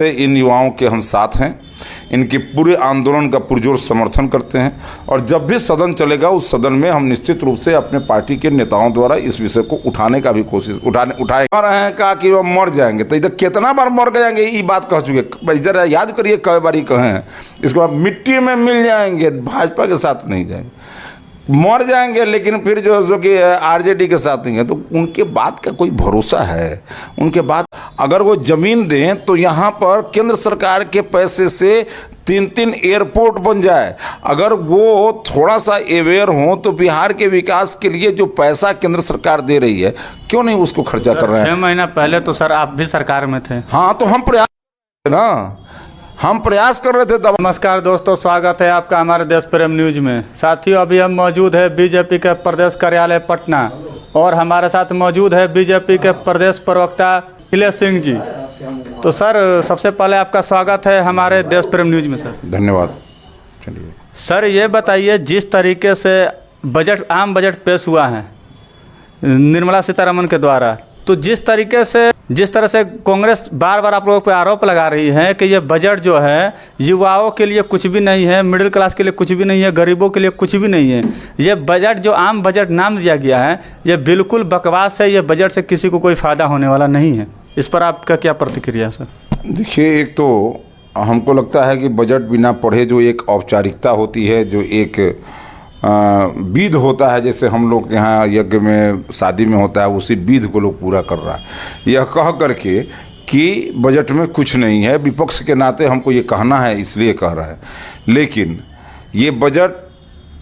इन युवाओं के हम साथ हैं, इनके पूरे आंदोलन का पुरजोर समर्थन करते हैं और जब भी सदन चलेगा उस सदन में हम निश्चित रूप से अपने पार्टी के नेताओं द्वारा इस विषय को उठाने का भी उठाए रहे हैं। कहा कि वह मर जाएंगे, तो इधर कितना बार मर जाएंगे ये बात कह चुके, इधर याद करिए कई बार कहें, इसके बाद मिट्टी में मिल जाएंगे, भाजपा के साथ नहीं जाएंगे, मर जाएंगे, लेकिन फिर जो है सो कि आरजेडी के साथ नहीं है। तो उनके बात का कोई भरोसा है? उनके बात अगर वो ज़मीन दें तो यहाँ पर केंद्र सरकार के पैसे से 3-3 एयरपोर्ट बन जाए। अगर वो थोड़ा सा अवेयर हो तो बिहार के विकास के लिए जो पैसा केंद्र सरकार दे रही है क्यों नहीं उसको खर्चा कर रहे हैं? 6 महीना पहले तो सर आप भी सरकार में थे। हाँ, तो हम प्रयास ना, हम प्रयास कर रहे थे तब। नमस्कार दोस्तों, स्वागत है आपका हमारे देश प्रेम न्यूज में। साथियों, अभी हम मौजूद है बीजेपी के प्रदेश कार्यालय पटना और हमारे साथ मौजूद है बीजेपी के प्रदेश प्रवक्ता अखिलेश सिंह जी। तो सर, सबसे पहले आपका स्वागत है हमारे देश प्रेम न्यूज में। सर धन्यवाद। चलिए सर, ये बताइए, जिस तरीके से आम बजट पेश हुआ है निर्मला सीतारमण के द्वारा, तो जिस तरह से कांग्रेस बार बार आप लोगों पर आरोप लगा रही है कि ये बजट जो है युवाओं के लिए कुछ भी नहीं है, मिडिल क्लास के लिए कुछ भी नहीं है, गरीबों के लिए कुछ भी नहीं है, ये बजट जो आम बजट नाम दिया गया है ये बिल्कुल बकवास है, ये बजट से किसी को कोई फ़ायदा होने वाला नहीं है। इस पर आपका क्या प्रतिक्रिया सर? देखिए, एक तो हमको लगता है कि बजट बिना पढ़े जो एक औपचारिकता होती है, जो एक विध होता है, जैसे हम लोग के यहाँ यज्ञ में शादी में होता है, उसी विध को लोग पूरा कर रहा है। यह कह करके कि बजट में कुछ नहीं है, विपक्ष के नाते हमको ये कहना है इसलिए कह रहा है। लेकिन ये बजट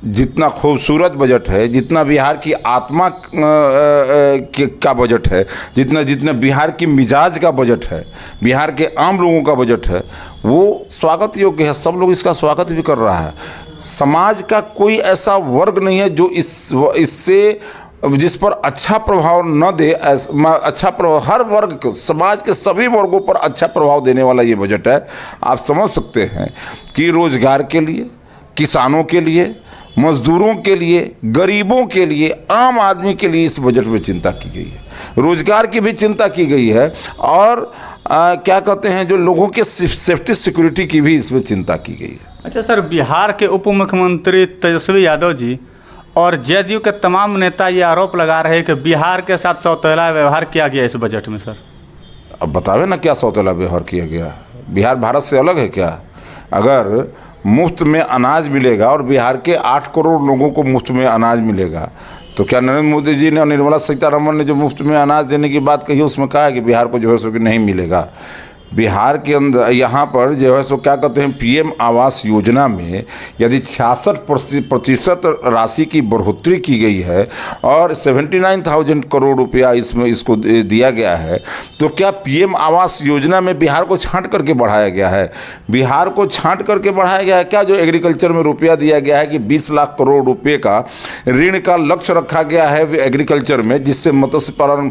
जितना खूबसूरत बजट है, जितना बिहार की आत्मा का बजट है, जितना बिहार की मिजाज का बजट है, बिहार के आम लोगों का बजट है, वो स्वागत योग्य है। सब लोग इसका स्वागत भी कर रहा है। समाज का कोई ऐसा वर्ग नहीं है जो इससे जिस पर अच्छा प्रभाव न दे। अच्छा प्रभाव हर वर्ग को, समाज के सभी वर्गों पर अच्छा प्रभाव देने वाला ये बजट है। आप समझ सकते हैं कि रोजगार के लिए, किसानों के लिए, मजदूरों के लिए, गरीबों के लिए, आम आदमी के लिए इस बजट में चिंता की गई है। रोजगार की भी चिंता की गई है और क्या कहते हैं, जो लोगों के सेफ्टी सिक्योरिटी की भी इसमें चिंता की गई है। अच्छा सर, बिहार के उप मुख्यमंत्री तेजस्वी यादव जी और जेडीयू के तमाम नेता ये आरोप लगा रहे हैं कि बिहार के साथ सौतेला व्यवहार किया गया इस बजट में। सर अब बतावे ना क्या सौतेला व्यवहार किया गया? बिहार भारत से अलग है क्या? अगर मुफ्त में अनाज मिलेगा और बिहार के 8 करोड़ लोगों को मुफ्त में अनाज मिलेगा, तो क्या नरेंद्र मोदी जी ने और निर्मला सीतारमण ने जो मुफ्त में अनाज देने की बात कही उसमें कहा है कि बिहार को जो है सो कि नहीं मिलेगा? बिहार के अंदर यहाँ पर जो है सो क्या कहते हैं, पीएम आवास योजना में यदि 66% राशि की बढ़ोतरी की गई है और 79,000 करोड़ रुपया इसमें इसको दिया गया है, तो क्या पीएम आवास योजना में बिहार को छांट करके बढ़ाया गया है? बिहार को छांट करके बढ़ाया गया है क्या? जो एग्रीकल्चर में रुपया दिया गया है कि 20 लाख करोड़ रुपये का ऋण का लक्ष्य रखा गया है एग्रीकल्चर में, जिससे मत्स्य पालन,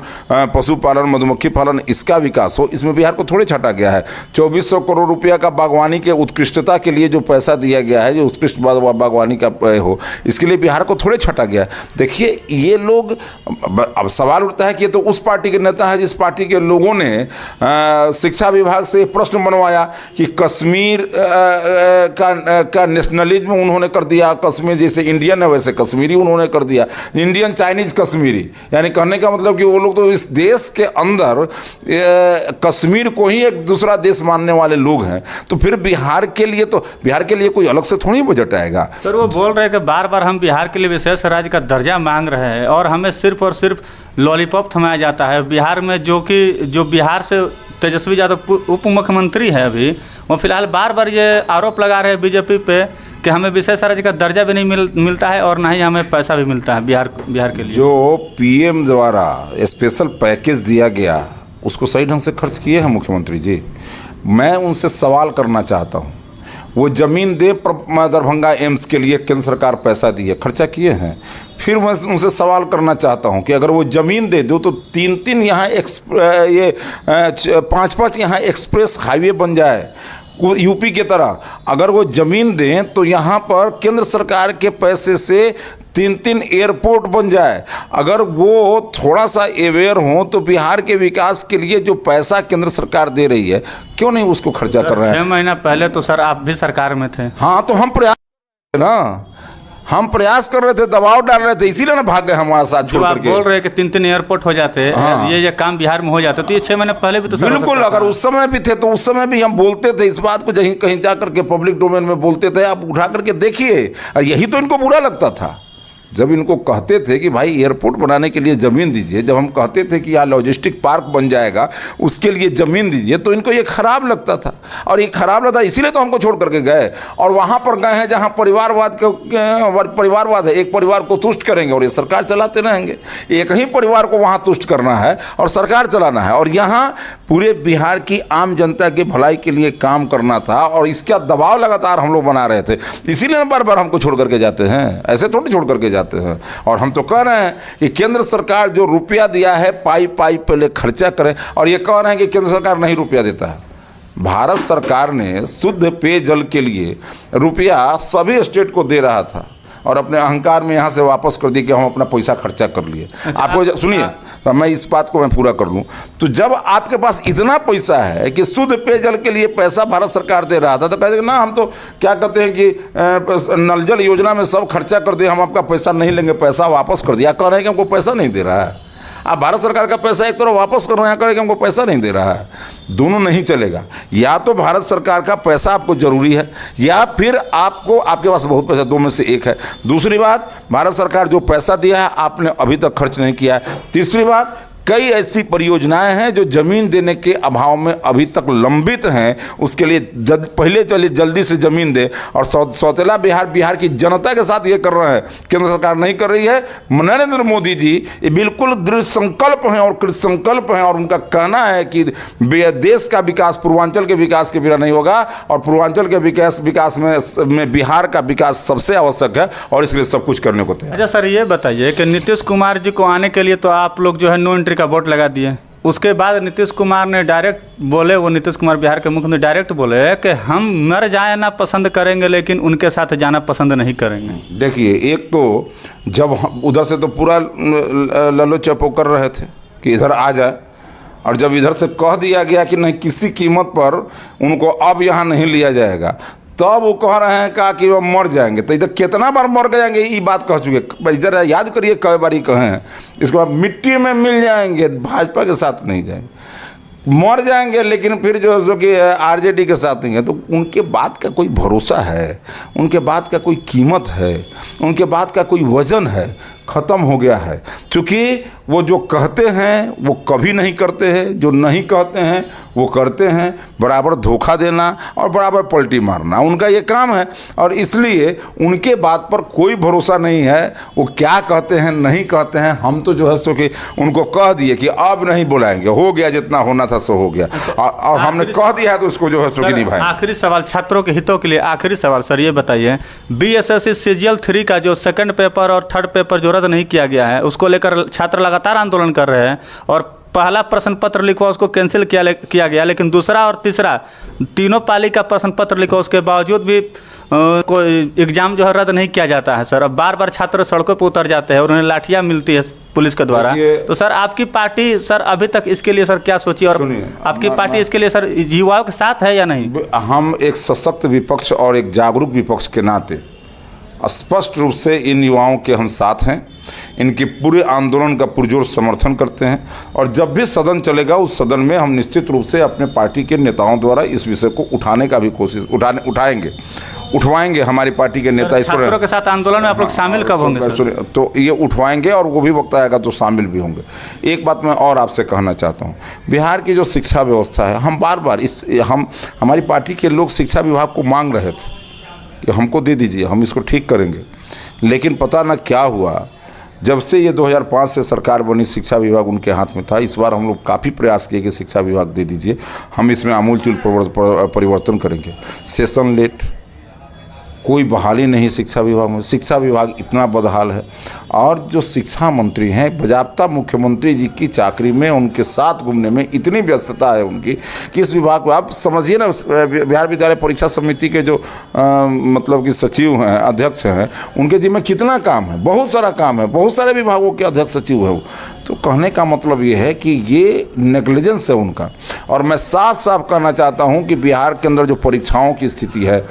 पशुपालन, मधुमक्खी पालन इसका विकास हो, इसमें बिहार को थोड़े छाटा गया है। 2400 करोड़ रुपया का बागवानी के उत्कृष्टता के लिए जो पैसा दिया गया है, जो उत्कृष्ट बागवानी का हो, इसके लिए बिहार को थोड़े छाटा गया। देखिए, ये लोग, अब सवाल उठता है कि ये तो उस पार्टी के नेता है जिस पार्टी के लोगों ने शिक्षा विभाग से प्रश्न बनवाया कि कश्मीर का नेशनलिज्म उन्होंने कर दिया। कश्मीर जैसे इंडियन है वैसे कश्मीरी उन्होंने कर दिया, इंडियन चाइनीज कश्मीरी। यानी कहने का मतलब कि वो लोग तो इस देश के अंदर कश्मीर को ही एक दूसरा देश मानने वाले लोग हैं। तो फिर बिहार के लिए कोई अलग से थोड़ी बजट आएगा। सर, वो बोल रहे हैं कि बार बार हम बिहार के लिए विशेष राज्य का दर्जा मांग रहे हैं और हमें सिर्फ और सिर्फ लॉलीपॉप थमाया जाता है। बिहार में जो बिहार से तेजस्वी यादव उप मुख्यमंत्री है अभी, वो फिलहाल बार बार ये आरोप लगा रहे हैं बीजेपी पे कि हमें विशेष राज्य का दर्जा भी नहीं मिलता है और ना ही हमें पैसा भी मिलता है बिहार के लिए। जो पीएम द्वारा स्पेशल पैकेज दिया गया उसको सही ढंग से खर्च किए हैं मुख्यमंत्री जी? मैं उनसे सवाल करना चाहता हूँ, वो ज़मीन दे दरभंगा एम्स के लिए केंद्र सरकार पैसा दी है, खर्चा किए हैं? फिर मैं उनसे सवाल करना चाहता हूं कि अगर वो ज़मीन दे दो तो 3-3 यहाँ 5-5 यहाँ एक्सप्रेस हाईवे बन जाए यूपी की तरह। अगर वो ज़मीन दें तो यहाँ पर केंद्र सरकार के पैसे से 3-3 एयरपोर्ट बन जाए, अगर वो थोड़ा सा अवेयर हो तो बिहार के विकास के लिए जो पैसा केंद्र सरकार दे रही है क्यों नहीं उसको खर्चा कर रहे हैं। 6 महीना पहले तो सर आप भी सरकार में थे। हाँ, तो हम प्रयास ना, हम प्रयास कर रहे थे, दबाव डाल रहे थे, इसीलिए ना भाग गए हमारे साथ छोड़ आप करके। बोल रहे हैं कि 3-3 एयरपोर्ट हो जाते हैं। हाँ। ये काम बिहार में हो जाता तो ये 6 महीने पहले भी तो सर हो बिल्कुल, सकता था। अगर उस समय भी थे तो उस समय भी हम बोलते थे इस बात को, कहीं कहीं जा करके पब्लिक डोमेन में बोलते थे, आप उठा करके देखिए। और यही तो इनको बुरा लगता था जब इनको कहते थे कि भाई एयरपोर्ट बनाने के लिए ज़मीन दीजिए, जब हम कहते थे कि यहाँ लॉजिस्टिक पार्क बन जाएगा उसके लिए ज़मीन दीजिए, तो इनको ये खराब लगता था। और ये खराब लगता इसीलिए तो हमको छोड़ करके गए, और वहाँ पर गए हैं जहाँ परिवारवाद है, एक परिवार को तुष्ट करेंगे और ये सरकार चलाते रहेंगे। एक ही परिवार को वहाँ तुष्ट करना है और सरकार चलाना है, और यहाँ पूरे बिहार की आम जनता की भलाई के लिए काम करना था, और इसका दबाव लगातार हम लोग बना रहे थे। इसीलिए बार बार हमको छोड़ करके जाते हैं, ऐसे थोड़ी छोड़ करके जाते हैं। और हम तो कह रहे हैं कि केंद्र सरकार जो रुपया दिया है पाई पाई पहले खर्चा करें, और ये कह रहे हैं कि केंद्र सरकार नहीं रुपया देता है। भारत सरकार ने शुद्ध पेयजल के लिए रुपया सभी स्टेट को दे रहा था, और अपने अहंकार में यहाँ से वापस कर दिए कि हम अपना पैसा खर्चा कर लिए। आपको सुनिए, तो मैं इस बात को मैं पूरा कर लूँ, तो जब आपके पास इतना पैसा है कि शुद्ध पेयजल के लिए पैसा भारत सरकार दे रहा था, तो कहते ना हम तो क्या कहते हैं कि नल जल योजना में सब खर्चा कर दिए, हम आपका पैसा नहीं लेंगे, पैसा वापस कर दिया। कह रहे हैं कि हमको पैसा नहीं दे रहा है। आप भारत सरकार का पैसा एक तरफ वापस कर रहे हैं, करें कि हमको पैसा नहीं दे रहा है। दोनों नहीं चलेगा। या तो भारत सरकार का पैसा आपको जरूरी है, या फिर आपको, आपके पास बहुत पैसा, दो में से एक है। दूसरी बात, भारत सरकार जो पैसा दिया है आपने अभी तक खर्च नहीं किया है। तीसरी बात, कई ऐसी परियोजनाएं हैं जो जमीन देने के अभाव में अभी तक लंबित हैं, उसके लिए पहले चलिए जल्दी से जमीन दे। और सौतेला बिहार की जनता के साथ ये कर रहे हैं, केंद्र सरकार नहीं कर रही है। नरेंद्र मोदी जी ये बिल्कुल दृढ़ संकल्प हैं और कृत संकल्प हैं, और उनका कहना है कि देश का विकास पूर्वांचल के विकास के बिना नहीं होगा, और पूर्वांचल के विकास में बिहार का विकास सबसे आवश्यक है, और इसलिए सब कुछ करने को तैयार। अच्छा सर, ये बताइए कि नीतीश कुमार जी को आने के लिए तो आप लोग जो है नो एंट्री का वोट लगा दिए। उसके बाद नीतीश कुमार ने डायरेक्ट बोले, वो नीतीश कुमार बिहार के मुख्यमंत्री डायरेक्ट बोले कि हम मर जाना पसंद करेंगे लेकिन उनके साथ जाना पसंद नहीं करेंगे। देखिए, एक तो जब उधर से तो पूरा ललो चपो कर रहे थे कि इधर आ जाए, और जब इधर से कह दिया गया कि नहीं किसी कीमत पर उनको अब यहाँ नहीं लिया जाएगा, तब वो कह रहे हैं कि वो मर जाएंगे। तो इधर कितना बार मर जाएंगे ये बात कह चुके, इधर याद करिए कई बार कहें। इसके बाद मिट्टी में मिल जाएंगे, भाजपा के साथ नहीं जाएंगे, मर जाएंगे, लेकिन फिर जो कि आरजेडी के साथ नहीं है। तो उनके बात का कोई भरोसा है, उनके बात का कोई कीमत है, उनके बात का कोई वजन है, ख़त्म हो गया है। क्योंकि वो जो कहते हैं वो कभी नहीं करते हैं, जो नहीं कहते हैं वो करते हैं। बराबर धोखा देना और बराबर पलटी मारना उनका ये काम है, और इसलिए उनके बात पर कोई भरोसा नहीं है। वो क्या कहते हैं नहीं कहते हैं, हम तो जो है सो कि उनको कह दिए कि अब नहीं बुलाएंगे, हो गया जितना होना था सो हो गया, और हमने कह दिया है तो उसको जो है सो कि निभाएंगे। आखिरी सवाल छात्रों के हितों के लिए, आखिरी सवाल सर, ये बताइए BSSC CGL 3 का जो सेकंड पेपर और थर्ड पेपर जो रद्द नहीं किया गया है, उसको लेकर छात्र लगातार आंदोलन कर रहे हैं, और पहला प्रश्न पत्र लिखवा उसको कैंसिल किया गया, लेकिन दूसरा और तीसरा तीनों पाली का प्रश्न पत्र लिखा, उसके बावजूद भी कोई एग्ज़ाम जो है रद्द नहीं किया जाता है सर। अब बार बार छात्र सड़कों पर उतर जाते हैं और उन्हें लाठियाँ मिलती है पुलिस के द्वारा। तो सर आपकी पार्टी सर अभी तक इसके लिए सर क्या सोची, और आपकी पार्टी इसके लिए सर युवाओं के साथ है या नहीं? हम एक सशक्त विपक्ष और एक जागरूक विपक्ष के नाते स्पष्ट रूप से इन युवाओं के हम साथ हैं, इनके पूरे आंदोलन का पुरजोर समर्थन करते हैं, और जब भी सदन चलेगा उस सदन में हम निश्चित रूप से अपने पार्टी के नेताओं द्वारा इस विषय को उठाने का भी उठवाएंगे। हमारी पार्टी के नेता इसको, छात्रों के साथ आंदोलन में आप लोग शामिल कब होंगे सर? तो ये उठवाएंगे, और वो भी वक्त आएगा तो शामिल भी होंगे। एक बात मैं और आपसे कहना चाहता हूँ, बिहार की जो शिक्षा व्यवस्था है, हम बार बार हमारी पार्टी के लोग शिक्षा विभाग को मांग रहे थे कि हमको दे दीजिए, हम इसको ठीक करेंगे, लेकिन पता ना क्या हुआ, जब से ये 2005 से सरकार बनी शिक्षा विभाग उनके हाथ में था। इस बार हम लोग काफ़ी प्रयास किए कि शिक्षा विभाग दे दीजिए, हम इसमें आमूलचूल परिवर्तन करेंगे। सेशन लेट, कोई बहाली नहीं शिक्षा विभाग में। शिक्षा विभाग इतना बदहाल है, और जो शिक्षा मंत्री हैं बजाबता मुख्यमंत्री जी की चाकरी में उनके साथ घूमने में इतनी व्यस्तता है उनकी कि इस विभाग को आप समझिए ना, बिहार विद्यालय परीक्षा समिति के जो मतलब कि सचिव हैं, अध्यक्ष हैं, उनके जिम्मे कितना काम है, बहुत सारा काम है, बहुत सारे विभागों के अध्यक्ष सचिव है वो। तो कहने का मतलब ये है कि ये नेग्लिजेंस है उनका। और मैं साफ साफ कहना चाहता हूँ कि बिहार के अंदर जो परीक्षाओं की स्थिति है,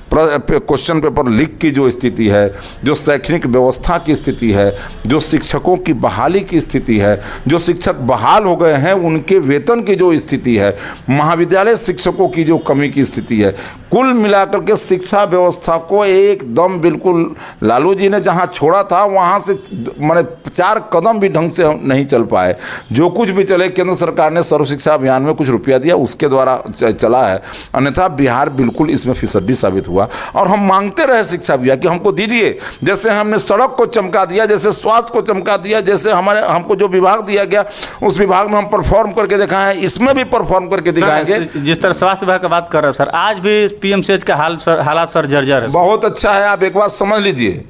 क्वेश्चन पेपर लीक की जो स्थिति है, जो शैक्षणिक व्यवस्था की स्थिति है, जो शिक्षकों की बहाली की स्थिति है, जो शिक्षक बहाल हो गए हैं उनके वेतन की जो स्थिति है, महाविद्यालय शिक्षकों की जो कमी की स्थिति है, कुल मिलाकर के शिक्षा व्यवस्था को एकदम बिल्कुल लालू जी ने जहां छोड़ा था वहां से माने 4 कदम भी ढंग से नहीं चल पाए। जो कुछ भी चले, केंद्र सरकार ने सर्व शिक्षा अभियान में कुछ रुपया दिया, उसके द्वारा चला है, अन्यथा बिहार बिल्कुल इसमें फिसड्डी साबित हुआ। और हम मांगते रहे शिक्षा विभाग कि हमको दीजिए, जैसे हमने सड़क को चमका दिया, जैसे स्वास्थ्य को चमका दिया, जैसे हमको जो विभाग दिया गया उस विभाग में हम परफॉर्म करके दिखाएं, इसमें भी परफॉर्म करके दिखाएंगे। जिस तरह स्वास्थ्य विभाग की बात कर रहे हैं सर, आज भी पीएमसीएच के हालात सर जर्जर है। बहुत अच्छा है। आप एक बात समझ लीजिए,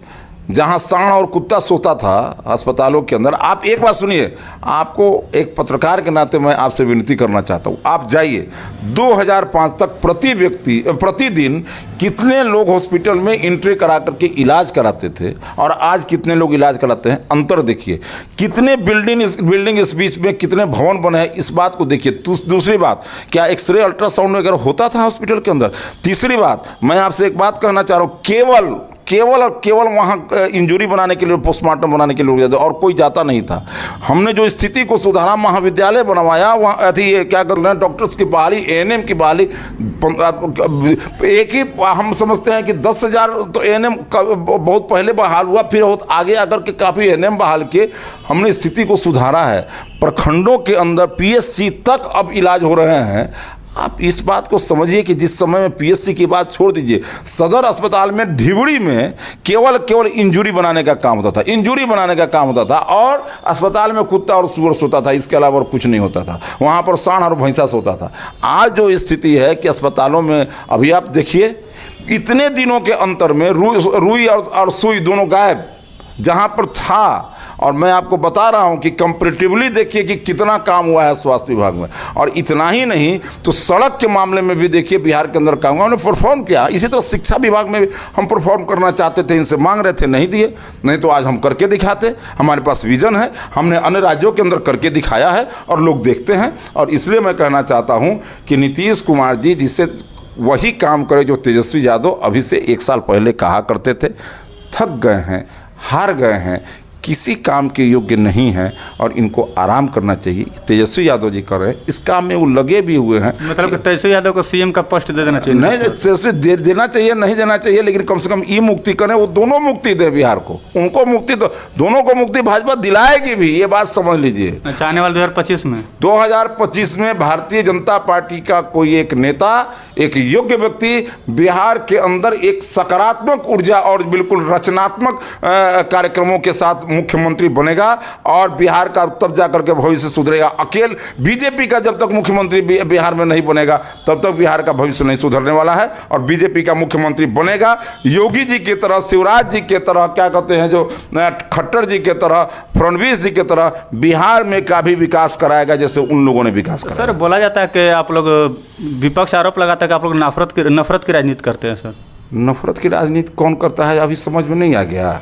जहां सांड और कुत्ता सोता था अस्पतालों के अंदर, आप एक बात सुनिए, आपको एक पत्रकार के नाते मैं आपसे विनती करना चाहता हूं, आप जाइए 2005 तक प्रतिदिन कितने लोग हॉस्पिटल में एंट्री करा करके इलाज कराते थे और आज कितने लोग इलाज कराते हैं, अंतर देखिए। कितने बिल्डिंग इस बीच में कितने भवन बने हैं, इस बात को देखिए। दूसरी बात, क्या एक्सरे अल्ट्रासाउंड वगैरह होता था हॉस्पिटल के अंदर? तीसरी बात, मैं आपसे एक बात कहना चाह रहा हूँ, केवल वहाँ इंजरी बनाने के लिए, पोस्टमार्टम बनाने के लिए लोग जाते, और कोई जाता नहीं था। हमने जो स्थिति को सुधारा, महाविद्यालय बनवाया, वहाँ ये क्या कर रहे हैं, डॉक्टर्स की बहाली, एएनएम की बहाली, एक ही हम समझते हैं कि 10,000 तो एएनएम बहुत पहले बहाल हुआ, फिर आगे आकर के काफ़ी एएनएम बहाल के हमने स्थिति को सुधारा है। प्रखंडों के अंदर पीएचसी तक अब इलाज हो रहे हैं। आप इस बात को समझिए कि जिस समय में पीएचसी की बात छोड़ दीजिए, सदर अस्पताल में ढिबड़ी में केवल इंजरी बनाने का काम होता था, और अस्पताल में कुत्ता और सुअर सोता था, इसके अलावा और कुछ नहीं होता था। वहाँ पर सांड और भैंसा सोता था। आज जो स्थिति है कि अस्पतालों में, अभी आप देखिए इतने दिनों के अंतर में रुई और सुई दोनों गायब जहाँ पर था। और मैं आपको बता रहा हूँ कि कंपैरेटिवली देखिए कि कितना काम हुआ है स्वास्थ्य विभाग में। और इतना ही नहीं तो सड़क के मामले में भी देखिए बिहार के अंदर काम हुआ, हमने परफॉर्म किया। इसी तरह शिक्षा विभाग में हम परफॉर्म करना चाहते थे, इनसे मांग रहे थे, नहीं दिए। नहीं तो आज हम करके दिखाते, हमारे पास विजन है, हमने अन्य राज्यों के अंदर करके दिखाया है और लोग देखते हैं। और इसलिए मैं कहना चाहता हूँ कि नीतीश कुमार जी जिससे वही काम करे जो तेजस्वी यादव अभी से 1 साल पहले कहा करते थे। थक गए हैं, हार गए हैं, किसी काम के योग्य नहीं हैं और इनको आराम करना चाहिए। तेजस्वी यादव जी कर रहे हैं, इस काम में वो लगे भी हुए हैं। मतलब कि तेजस्वी यादव को सीएम का पोस्ट दे देना चाहिए? नहीं, तेजस्वी देना चाहिए, नहीं देना चाहिए, लेकिन कम से कम ई मुक्ति करें, वो दोनों मुक्ति दे बिहार को। उनको मुक्ति तो, दोनों को मुक्ति भाजपा दिलाएगी भी, ये बात समझ लीजिए। अच्छा, आने वाले 2025 में भारतीय जनता पार्टी का कोई एक नेता, एक योग्य व्यक्ति बिहार के अंदर एक सकारात्मक ऊर्जा और बिल्कुल रचनात्मक कार्यक्रमों के साथ मुख्यमंत्री बनेगा और बिहार का तब जाकर के भविष्य सुधरेगा। अकेले बीजेपी का जब तक मुख्यमंत्री बिहार में नहीं बनेगा तब तक बिहार का भविष्य नहीं सुधरने वाला है। और बीजेपी का मुख्यमंत्री बनेगा योगी जी की तरह, शिवराज जी की तरह, क्या कहते हैं जो खट्टर जी की तरह, फडणवीस जी की तरह बिहार में का भी विकास कराएगा जैसे उन लोगों ने विकास कराया। सर, बोला जाता है कि आप लोग, विपक्ष आरोप लगाता है कि आप लोग नफरत की राजनीति करते हैं। सर, नफरत की राजनीति कौन करता है अभी समझ में नहीं आ गया,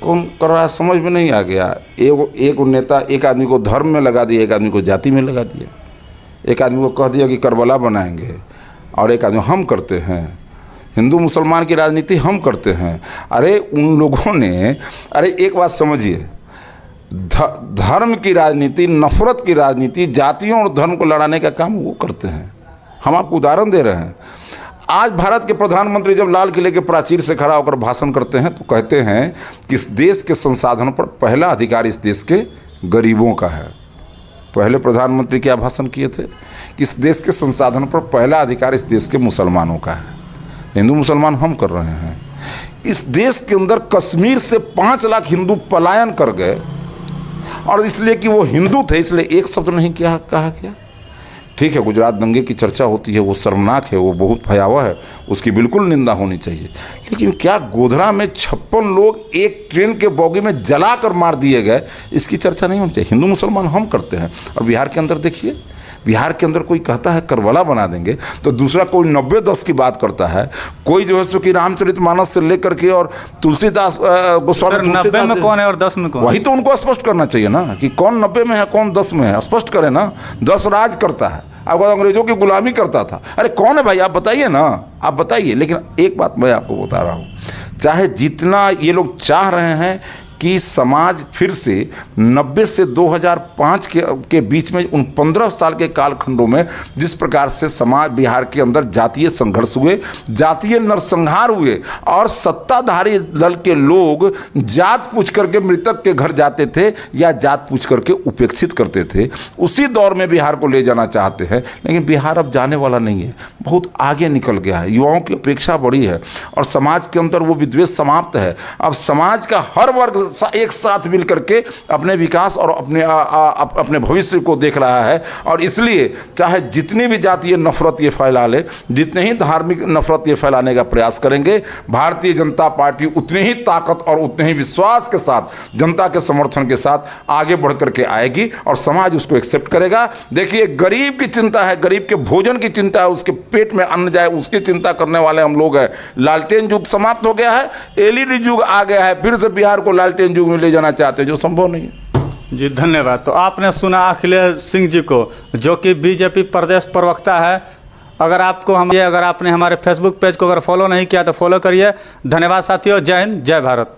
कौन कर रहा है समझ में नहीं आ गया। एक नेता एक आदमी को धर्म में लगा दिया, एक आदमी को जाति में लगा दिया, एक आदमी को कह दिया कि करबला बनाएंगे, और एक आदमी हम करते हैं हिंदू मुसलमान की राजनीति हम करते हैं। अरे उन लोगों ने, अरे एक बात समझिए, धर्म की राजनीति, नफरत की राजनीति, जातियों और धर्म को लड़ाने का काम वो करते हैं। हम आपको उदाहरण दे रहे हैं। आज भारत के प्रधानमंत्री जब लाल किले के प्राचीर से खड़ा होकर भाषण करते हैं तो कहते हैं कि इस देश के संसाधनों पर पहला अधिकार इस देश के गरीबों का है। पहले प्रधानमंत्री क्या भाषण किए थे कि इस देश के संसाधनों पर पहला अधिकार इस देश के मुसलमानों का है। हिंदू मुसलमान हम कर रहे हैं। इस देश के अंदर कश्मीर से 5 लाख हिंदू पलायन कर गए, और इसलिए कि वो हिंदू थे इसलिए एक शब्द नहीं कहा गया। ठीक है, गुजरात दंगे की चर्चा होती है, वो शर्मनाक है, वो बहुत भयावह है, उसकी बिल्कुल निंदा होनी चाहिए। लेकिन क्या गोधरा में 56 लोग एक ट्रेन के बोगी में जला कर मार दिए गए, इसकी चर्चा नहीं होनी चाहिए। हिंदू मुसलमान हम करते हैं, और बिहार के अंदर देखिए, बिहार के अंदर कोई कहता है करबला बना देंगे, तो दूसरा कोई 90-10 की बात करता है, कोई जो है सो कि रामचरितमानस से लेकर के और तुलसीदास गोस्वामी 90 में कौन है और 10 में कौन? वही तो उनको स्पष्ट करना चाहिए ना, कि कौन 90 में है कौन 10 में है, स्पष्ट करे ना। 10 राज करता है, अब अंग्रेजों की गुलामी करता था, अरे कौन है भाई, आप बताइए ना, आप बताइए। लेकिन एक बात मैं आपको बता रहा हूँ, चाहे जितना ये लोग चाह रहे हैं कि समाज फिर से 90 से 2005 के बीच में उन 15 साल के कालखंडों में जिस प्रकार से समाज बिहार के अंदर जातीय संघर्ष हुए, जातीय नरसंहार हुए, और सत्ताधारी दल के लोग जात पूछ करके मृतक के घर जाते थे या जात पूछ करके उपेक्षित करते थे, उसी दौर में बिहार को ले जाना चाहते हैं। लेकिन बिहार अब जाने वाला नहीं है, बहुत आगे निकल गया है, युवाओं की अपेक्षा बड़ी है, और समाज के अंदर वो विद्वेष समाप्त है। अब समाज का हर वर्ग एक साथ मिल करके अपने विकास और अपने भविष्य को देख रहा है, और इसलिए चाहे जितनी भी जातीय नफरत ये फैला ले, जितने ही धार्मिक नफरत ये फैलाने का प्रयास करेंगे, भारतीय जनता पार्टी उतनी ही ताकत और उतने ही विश्वास के साथ, जनता के समर्थन के साथ आगे बढ़ करके आएगी, और समाज उसको एक्सेप्ट करेगा। देखिए, गरीब की चिंता है, गरीब के भोजन की चिंता है, उसके पेट में अन्न जाए उसकी चिंता करने वाले हम लोग हैं। लालटेन युग समाप्त हो गया है, एलईडी युग आ गया है, फिर से बिहार को लालटेन युग में ले जाना चाहते हैं, जो संभव नहीं है। जी धन्यवाद। तो आपने सुना अखिलेश सिंह जी को, जो कि बीजेपी प्रदेश प्रवक्ता है। अगर आपने हमारे फेसबुक पेज को अगर फॉलो नहीं किया तो फॉलो करिए। धन्यवाद साथियों, जय हिंद, जय भारत।